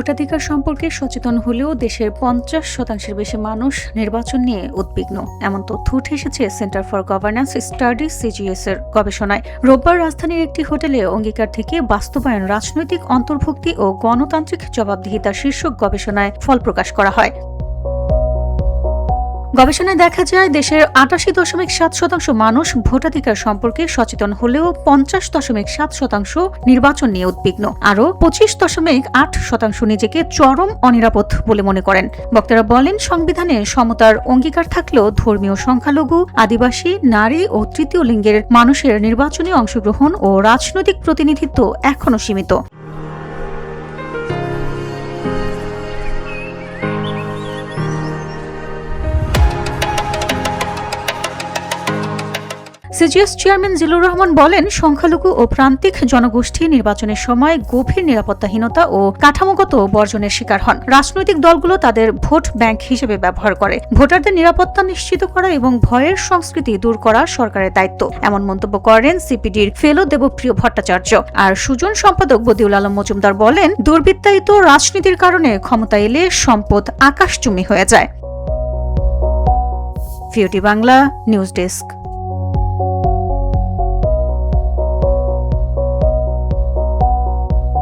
ভোটাধিকার সম্পর্কে সচেতন হলেও দেশের ৫০% বেশি মানুষ নির্বাচন নিয়ে উদ্বিগ্ন, এমন তথ্য উঠে এসেছে centre for governance studies CGS এর গবেষণায়। রোববার রাজধানীর একটি হোটেলে অঙ্গীকার থেকে বাস্তবায়ন, রাজনৈতিক অন্তর্ভুক্তি ও গণতান্ত্রিক জবাবদিহিতা শীর্ষক গবেষণায় ফল প্রকাশ করা হয়। গবেষণায় দেখা যায় দেশের ৮৮.৭% মানুষ ভোটাধিকার সম্পর্কে সচেতন হলেও ৫০.৭% নির্বাচন নিয়ে উদ্বিগ্ন। আরও ২৫.৮% নিজেকে চরম অনিরাপদ বলে মনে করেন। বক্তারা বলেন, সংবিধানে সমতার অঙ্গীকার থাকলেও ধর্মীয় সংখ্যালঘু, আদিবাসী, নারী ও তৃতীয় লিঙ্গের মানুষের নির্বাচনী অংশগ্রহণ ও রাজনৈতিক প্রতিনিধিত্ব এখনও সীমিত। সিজিএস চেয়ারম্যান জিলুর রহমান বলেন, সংখ্যালঘু ও প্রান্তিক জনগোষ্ঠী নির্বাচনের সময় গভীর নিরাপত্তাহীনতা ও কাঠামোগত বর্জনের শিকার হন। রাজনৈতিক দলগুলো তাদের ভোট ব্যাংক হিসেবে ব্যবহার করে। ভোটারদের নিরাপত্তা নিশ্চিত করা এবং ভয়ের সংস্কৃতি দূর করা সরকারের দায়িত্ব, এমন মন্তব্য করেন সিপিডির ফেলো দেবপ্রিয় ভট্টাচার্য। আর সুজন সম্পাদক বদিউল আলম মজুমদার বলেন, দুর্বৃত্তায়িত রাজনীতির কারণে ক্ষমতা এলে সম্পদ আকাশচুম্বী হয়ে যায়। ভিওটি বাংলা নিউজ ডেস্ক।